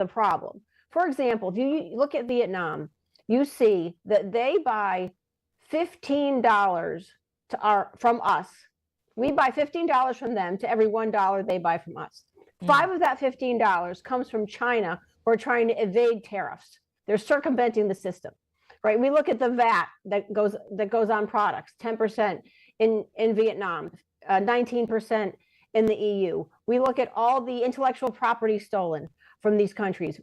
the problem. For example, if you look at Vietnam, you see that they buy $15 from us. We buy $15 from them to every $1 they buy from us. $5 of that $15 comes from China, who are trying to evade tariffs. They're circumventing the system, right? We look at the VAT that goes on products, 10% in Vietnam, 19% in the EU. We look at all the intellectual property stolen from these countries,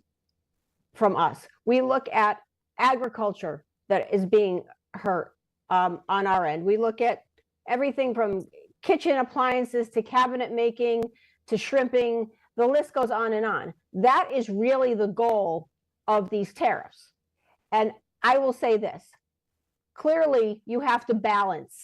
from us. We look at agriculture that is being hurt on our end. We look at everything from kitchen appliances to cabinet making to shrimping. The list goes on and on. That is really the goal of these tariffs. And I will say this, clearly you have to balance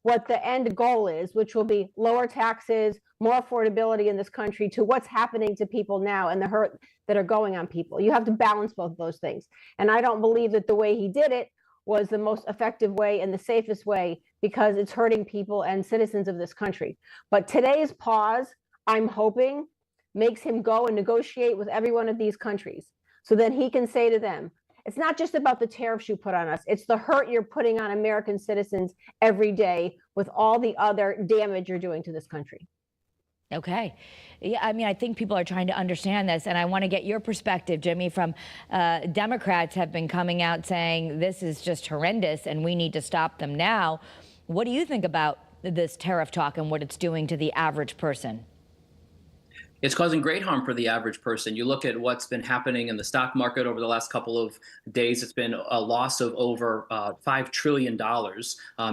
what the end goal is, which will be lower taxes, more affordability in this country, to what's happening to people now and the hurt that are going on people. You have to balance both of those things. And I don't believe that the way he did it was the most effective way and the safest way, because it's hurting people and citizens of this country. But today's pause, I'm hoping, makes him go and negotiate with every one of these countries, so then he can say to them, it's not just about the tariffs you put on us, it's the hurt you're putting on American citizens every day with all the other damage you're doing to this country. Okay. Yeah, I mean, I think people are trying to understand this, and I want to get your perspective, Jimmy, from Democrats have been coming out saying this is just horrendous and we need to stop them now. What do you think about this tariff talk and what it's doing to the average person? It's causing great harm for the average person. You look at what's been happening in the stock market over the last couple of days. It's been a loss of over $5 trillion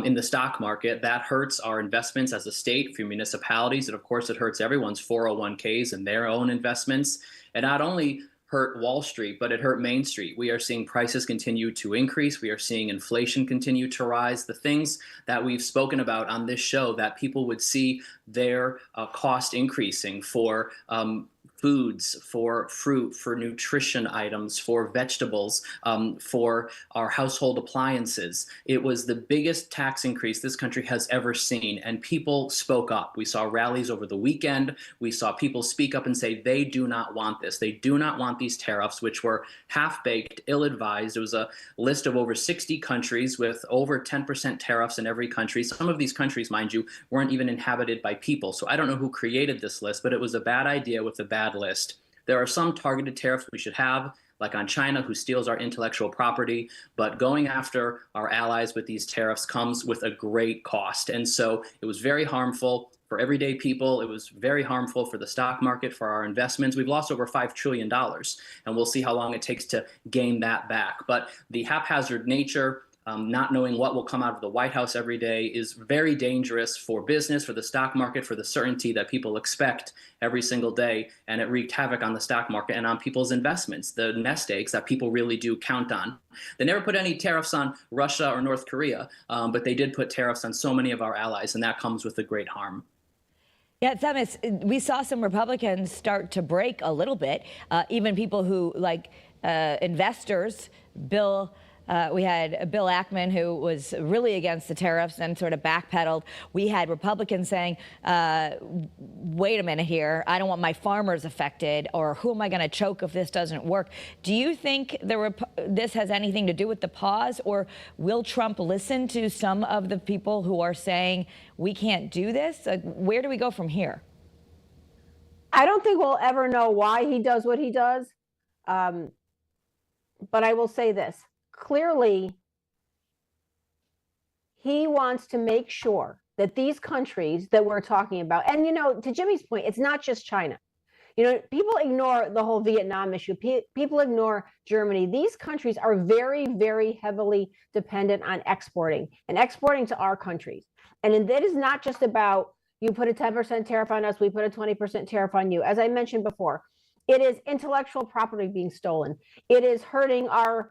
in the stock market. That hurts our investments as a state, for municipalities, and of course it hurts everyone's 401ks and their own investments. And not only hurt Wall Street, but it hurt Main Street. We are seeing prices continue to increase. We are seeing inflation continue to rise. The things that we've spoken about on this show, that people would see their cost increasing for foods, for fruit, for nutrition items, for vegetables, for our household appliances. It was the biggest tax increase this country has ever seen, and people spoke up. We saw rallies over the weekend. We saw people speak up and say they do not want this. They do not want these tariffs, which were half-baked, ill-advised. It was a list of over 60 countries with over 10% tariffs in every country. Some of these countries, mind you, weren't even inhabited by people. So I don't know who created this list, but it was a bad idea with a bad list. There are some targeted tariffs we should have, like on China, who steals our intellectual property, but going after our allies with these tariffs comes with a great cost. And so it was very harmful for everyday people. It was very harmful for the stock market, for our investments. We've lost over $5 trillion, and we'll see how long it takes to gain that back. But the haphazard nature, not knowing what will come out of the White House every day, is very dangerous for business, for the stock market, for the certainty that people expect every single day. And it wreaked havoc on the stock market and on people's investments, the nest eggs that people really do count on. They never put any tariffs on Russia or North Korea, but they did put tariffs on so many of our allies, and that comes with a great harm. Yeah, Themis, we saw some Republicans start to break a little bit, even people who, like investors, we had Bill Ackman, who was really against the tariffs and sort of backpedaled. We had Republicans saying, wait a minute here, I don't want my farmers affected, or who am I going to choke if this doesn't work? Do you think this has anything to do with the pause, or will Trump listen to some of the people who are saying we can't do this? Where do we go from here? I don't think we'll ever know why he does what he does. But I will say this. Clearly, he wants to make sure that these countries that we're talking about, and to Jimmy's point, it's not just China. People ignore the whole Vietnam issue. People ignore Germany. These countries are very, very heavily dependent on exporting to our countries. And that is not just about, you put a 10% tariff on us, we put a 20% tariff on you. As I mentioned before, it is intellectual property being stolen. It is hurting our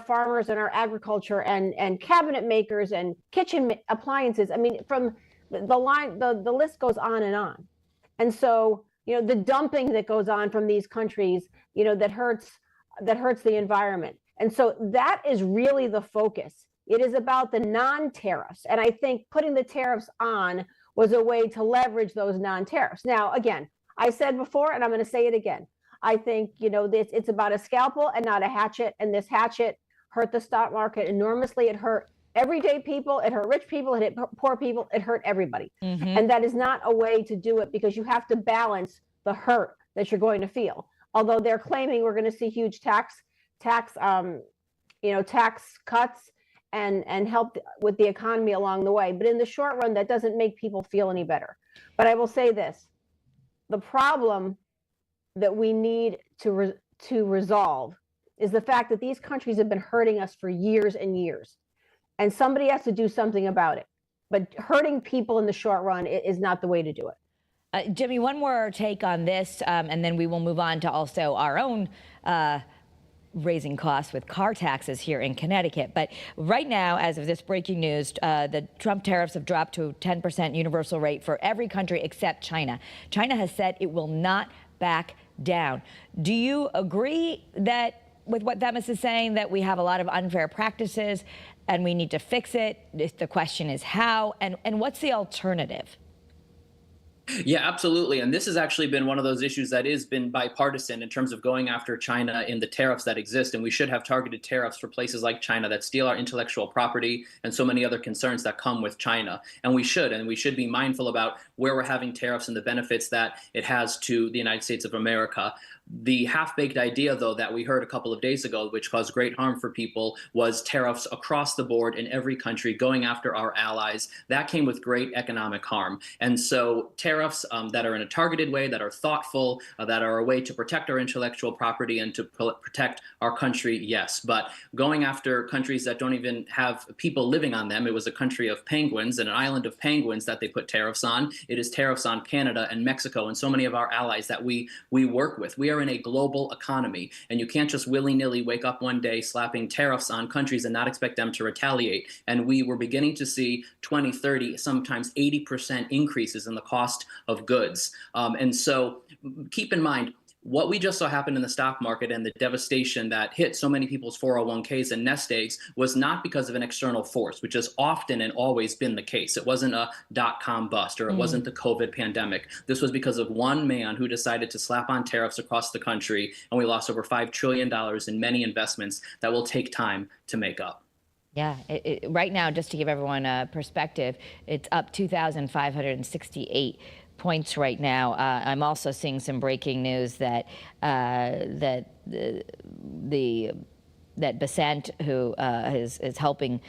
farmers and our agriculture and cabinet makers and kitchen appliances. I mean, from the list goes on and on. And so, the dumping that goes on from these countries, that hurts the environment. And so that is really the focus. It is about the non-tariffs. And I think putting the tariffs on was a way to leverage those non-tariffs. Now, again, I said before, and I'm going to say it again, I think, it's about a scalpel and not a hatchet. And this hatchet hurt the stock market enormously. It hurt everyday people. It hurt rich people. It hit poor people. It hurt everybody. And that is not a way to do it, because you have to balance the hurt that you're going to feel. Although they're claiming we're going to see huge tax cuts and help with the economy along the way. But in the short run, that doesn't make people feel any better. But I will say this, the problem that we need to resolve is the fact that these countries have been hurting us for years and years. And somebody has to do something about it. But hurting people in the short run is not the way to do it. Jimmy, one more take on this, and then we will move on to also our own raising costs with car taxes here in Connecticut. But right now, as of this breaking news, the Trump tariffs have dropped to 10% universal rate for every country except China. China has said it will not back down. Do you agree that with what Themis is saying, that we have a lot of unfair practices and we need to fix it? The question is how, and what's the alternative? Yeah, absolutely. And this has actually been one of those issues that has been bipartisan in terms of going after China in the tariffs that exist. And we should have targeted tariffs for places like China that steal our intellectual property and so many other concerns that come with China. And we should be mindful about where we're having tariffs and the benefits that it has to the United States of America. The half-baked idea, though, that we heard a couple of days ago, which caused great harm for people, was tariffs across the board in every country going after our allies. That came with great economic harm. And so tariffs that are in a targeted way, that are thoughtful, that are a way to protect our intellectual property and to protect our country, yes. But going after countries that don't even have people living on them, it was a country of penguins and an island of penguins that they put tariffs on. It is tariffs on Canada and Mexico and so many of our allies that we work with. We are in a global economy, and you can't just willy-nilly wake up one day slapping tariffs on countries and not expect them to retaliate. And we were beginning to see 20, 30, sometimes 80% increases in the cost of goods. And so keep in mind, what we just saw happen in the stock market and the devastation that hit so many people's 401ks and nest eggs was not because of an external force, which has often and always been the case. It wasn't a dot-com bust, or it wasn't the COVID pandemic. This was because of one man who decided to slap on tariffs across the country, and we lost over $5 trillion in many investments that will take time to make up. Yeah, right now, just to give everyone a perspective, it's up 2,568 points right now. I'm also seeing some breaking news that that Besant, who is helping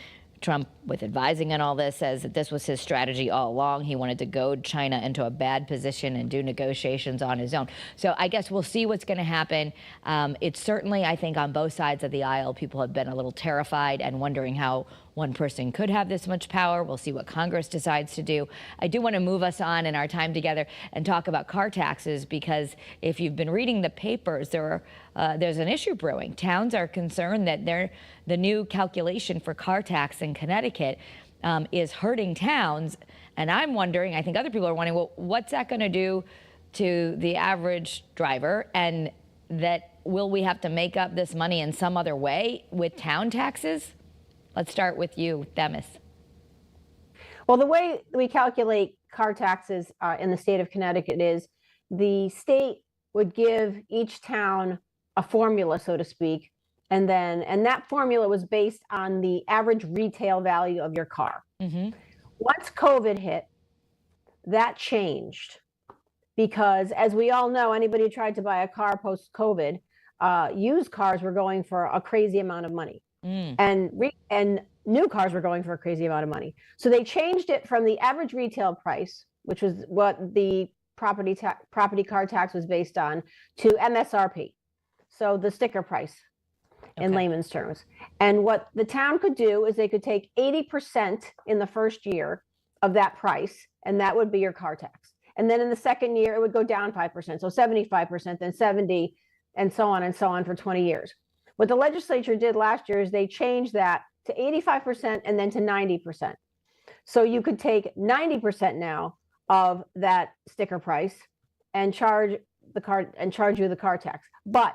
Trump with advising on all this, says that this was his strategy all along. He wanted to goad China into a bad position and do negotiations on his own. So I guess we'll see what's going to happen. It's certainly, I think, on both sides of the aisle, people have been a little terrified and wondering how one person could have this much power. We'll see what Congress decides to do. I do want to move us on in our time together and talk about car taxes, because if you've been reading the papers, there's an issue brewing. Towns are concerned that the new calculation for car tax in Connecticut is hurting towns. And I'm wondering, I think other people are wondering, well, what's that going to do to the average driver? And that will we have to make up this money in some other way with town taxes? Let's start with you, Themis. Well, the way we calculate car taxes in the state of Connecticut is the state would give each town a formula, so to speak, and that formula was based on the average retail value of your car. Once COVID hit, that changed, because as we all know, anybody who tried to buy a car post-COVID, used cars were going for a crazy amount of money. And new cars were going for a crazy amount of money. So they changed it from the average retail price, which was what the property car tax was based on, to MSRP. So the sticker price in layman's terms. And what the town could do is they could take 80% in the first year of that price, and that would be your car tax. And then in the second year, it would go down 5%. So 75%, then 70, and so on for 20 years. What the legislature did last year is they changed that to 85% and then to 90%. So you could take 90% now of that sticker price and charge you the car tax. But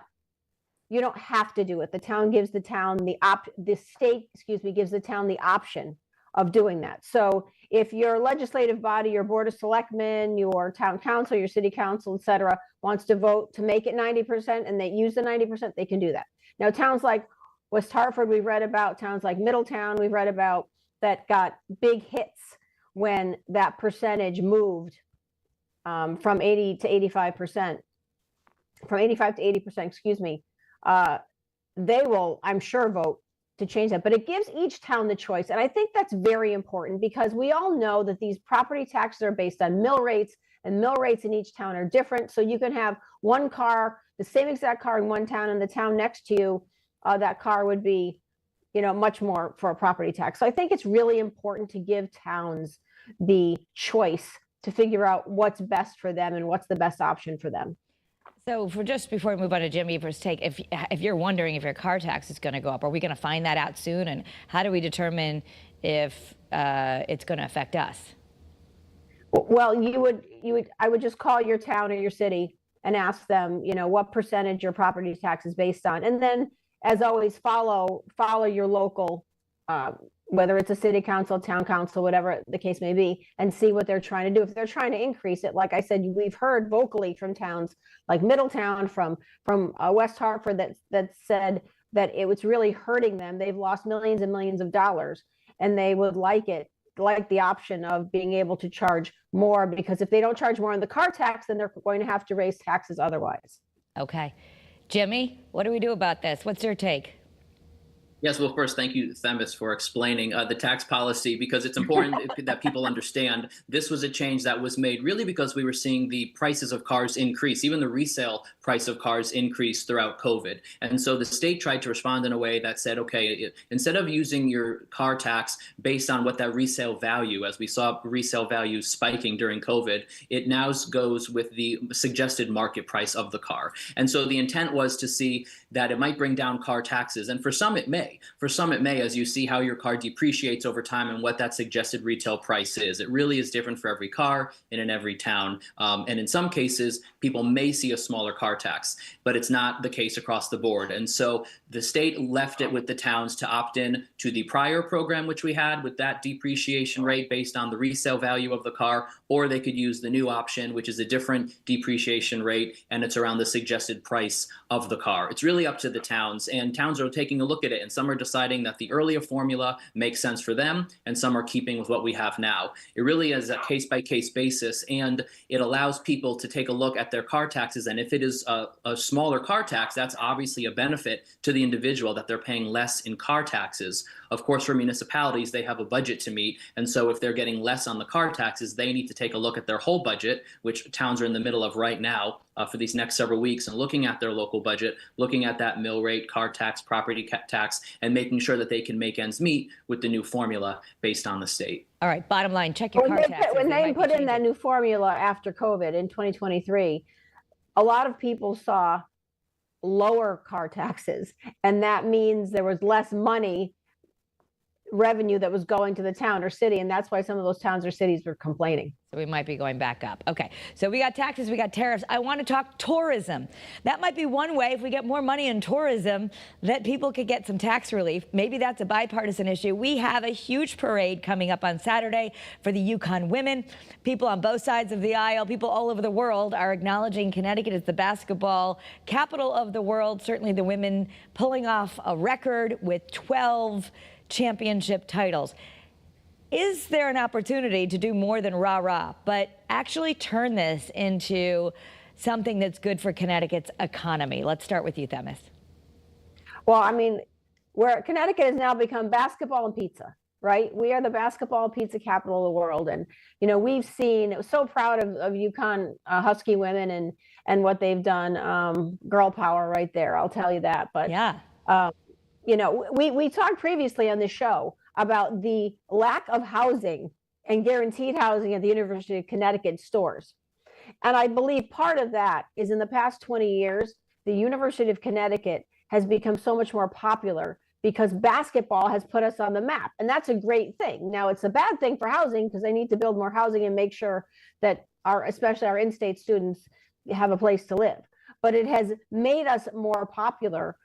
you don't have to do it. The town gives the town the state gives the town the option of doing that. So if your legislative body, your board of selectmen, your town council, your city council, et cetera, wants to vote to make it 90% and they use the 90%, they can do that. Now, towns like West Hartford, we've read about, towns like Middletown, we've read about, that got big hits when that percentage moved from 80 to 85%, from 85 to 80%, excuse me. They will, I'm sure, vote to change that, but it gives each town the choice. And I think that's very important because we all know that these property taxes are based on mill rates, and mill rates in each town are different. So you can have one car, the same exact car in one town, and the town next to you, that car would be, you know, much more for a property tax. So I think it's really important to give towns the choice to figure out what's best for them and what's the best option for them. So for just before we move on to Jimmy for his take, if you're wondering if your car tax is going to go up, are we going to find that out soon? And how do we determine if it's going to affect us? Well, I would just call your town or your city and ask them, you know, what percentage your property tax is based on. And then, as always, follow your local, whether it's a city council, town council, whatever the case may be, and see what they're trying to do. If they're trying to increase it, like I said, we've heard vocally from towns like Middletown, from West Hartford, that said that it was really hurting them. They've lost millions and millions of dollars, and they would like the option of being able to charge more, because if they don't charge more on the car tax, then they're going to have to raise taxes otherwise. Okay. Jimmy, what do we do about this? What's your take? Yes, well, first, thank you, Themis, for explaining the tax policy, because it's important that people understand this was a change that was made really because we were seeing the prices of cars increase, even the resale price of cars increase throughout COVID. And so the state tried to respond in a way that said, okay, instead of using your car tax based on what that resale value, as we saw resale value spiking during COVID, it now goes with the suggested market price of the car. And so the intent was to see that it might bring down car taxes. And for some, it may. For some, it may, as you see how your car depreciates over time and what that suggested retail price is. It really is different for every car and in every town. And in some cases, people may see a smaller car tax, but it's not the case across the board. And so the state left it with the towns to opt in to the prior program, which we had with that depreciation rate based on the resale value of the car, or they could use the new option, which is a different depreciation rate, and it's around the suggested price of the car. It's really up to the towns, and towns are taking a look at it, and some are deciding that the earlier formula makes sense for them, and some are keeping with what we have now. It really is a case-by-case basis, and it allows people to take a look at their car taxes, and if it is a smaller car tax, that's obviously a benefit to the individual, that they're paying less in car taxes. Of course, for municipalities, they have a budget to meet, and so if they're getting less on the car taxes, they need to take a look at their whole budget, which towns are in the middle of right now for these next several weeks, and looking at their local budget, looking at that mill rate, car tax, property tax, and making sure that they can make ends meet with the new formula based on the state. All right, bottom line, check your car taxes. When they put in that new formula after COVID in 2023, a lot of people saw lower car taxes, and that means there was less revenue that was going to the town or city, and that's why some of those towns or cities were complaining. So we might be going back up. Okay, so we got taxes, we got tariffs. I want to talk tourism. That might be one way, if we get more money in tourism, that people could get some tax relief. Maybe that's a bipartisan issue. We have a huge parade coming up on Saturday for the Yukon women. People on both sides of the aisle, people all over the world are acknowledging Connecticut as the basketball capital of the world. Certainly the women pulling off a record with 12 championship titles. Is there an opportunity to do more than rah-rah, but actually turn this into something that's good for Connecticut's economy? Let's start with you, Themis. Well, I mean, where Connecticut has now become basketball and pizza, right? We are the basketball and pizza capital of the world. And, you know, we've seen, so proud of Yukon Husky women and what they've done. Girl power right there, I'll tell you that. But yeah. You know, we talked previously on the show about the lack of housing and guaranteed housing at the University of Connecticut stores. And I believe part of that is in the past 20 years, the University of Connecticut has become so much more popular because basketball has put us on the map. And that's a great thing. Now, it's a bad thing for housing because they need to build more housing and make sure that especially our in-state students have a place to live. But it has made us more popular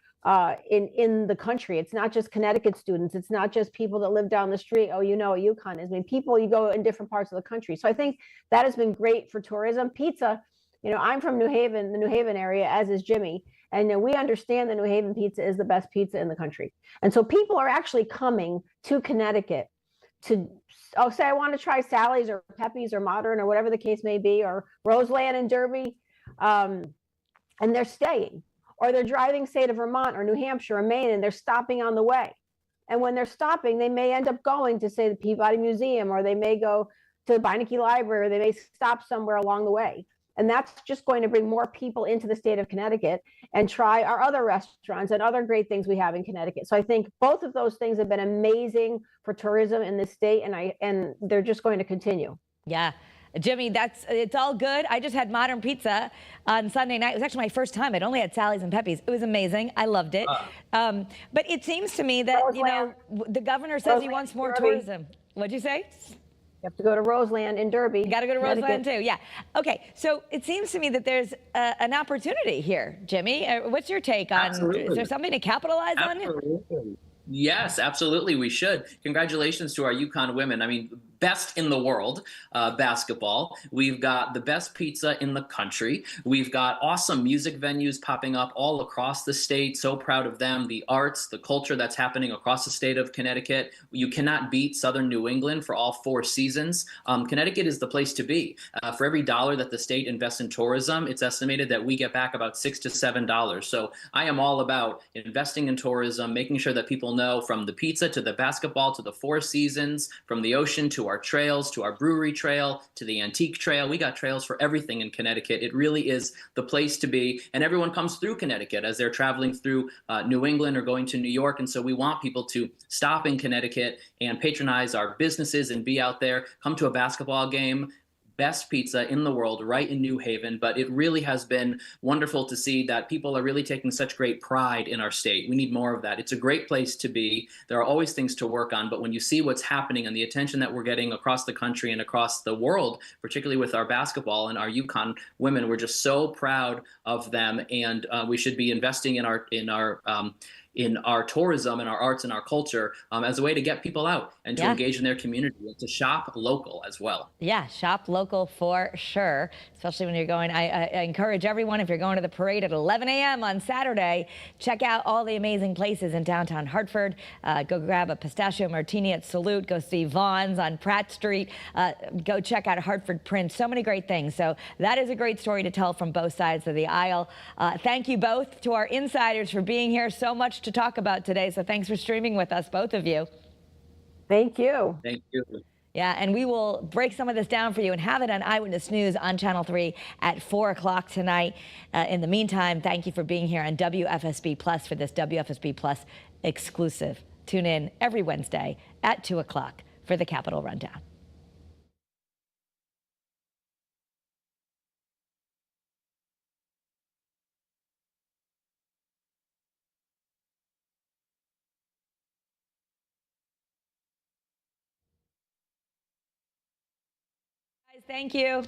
in the country. It's not just Connecticut students. It's not just people that live down the street. Oh, you know what UConn is. I mean, people, you go in different parts of the country. So I think that has been great for tourism. Pizza I'm from New Haven, the New Haven area, as is Jimmy. And we understand that New Haven pizza is the best pizza in the country. And so people are actually coming to Connecticut to say, I want to try Sally's or Pepe's or Modern or whatever the case may be, or Roseland and Derby. And they're staying, or they're driving, say, to Vermont or New Hampshire or Maine, and they're stopping on the way. And when they're stopping, they may end up going to, say, the Peabody Museum, or they may go to the Beinecke Library, or they may stop somewhere along the way. And that's just going to bring more people into the state of Connecticut and try our other restaurants and other great things we have in Connecticut. So I think both of those things have been amazing for tourism in this state, and they're just going to continue. Yeah. Jimmy, it's all good. I just had Modern Pizza on Sunday night. It was actually my first time. I'd only had Sally's and Pepe's. It was amazing. I loved it. But it seems to me that, the governor says he wants more tourism. What'd you say? You have to go to Roseland in Derby. You got to go to Roseland too. Yeah. Okay. So it seems to me that there's an opportunity here, Jimmy. What's your take on? Absolutely. Is there something to capitalize on? Yes, absolutely. We should. Congratulations to our UConn women. I mean, best in the world basketball. We've got the best pizza in the country. We've got awesome music venues popping up all across the state. So proud of them. The arts, the culture that's happening across the state of Connecticut. You cannot beat Southern New England for all 4 seasons. Connecticut is the place to be. For every dollar that the state invests in tourism, it's estimated that we get back about $6 to $7. So I am all about investing in tourism, making sure that people know, from the pizza to the basketball to the 4 seasons, from the ocean to our trails, to our brewery trail, to the antique trail. We got trails for everything in Connecticut. It really is the place to be. And everyone comes through Connecticut as they're traveling through New England or going to New York. And so we want people to stop in Connecticut and patronize our businesses and be out there, come to a basketball game. Best pizza in the world right in New Haven, but it really has been wonderful to see that people are really taking such great pride in our state. We need more of that. It's a great place to be. There are always things to work on, but when you see what's happening and the attention that we're getting across the country and across the world, particularly with our basketball and our UConn women, we're just so proud of them, and we should be investing in our tourism and our arts and our culture as a way to get people out and to engage in their community and to shop local as well. Yeah, shop local for sure, especially when you're going. I encourage everyone, if you're going to the parade at 11 a.m. on Saturday, check out all the amazing places in downtown Hartford. Go grab a pistachio martini at Salute. Go see Vaughn's on Pratt Street. Go check out Hartford Print. So many great things. So that is a great story to tell from both sides of the aisle. Thank you both to our insiders for being here. So much to talk about today. So thanks for streaming with us, both of you. Thank you. Thank you. Yeah, and we will break some of this down for you and have it on Eyewitness News on Channel 3 at 4 o'clock tonight. In the meantime, thank you for being here on WFSB Plus for this WFSB Plus exclusive. Tune in every Wednesday at 2 o'clock for the Capitol Rundown. Thank you.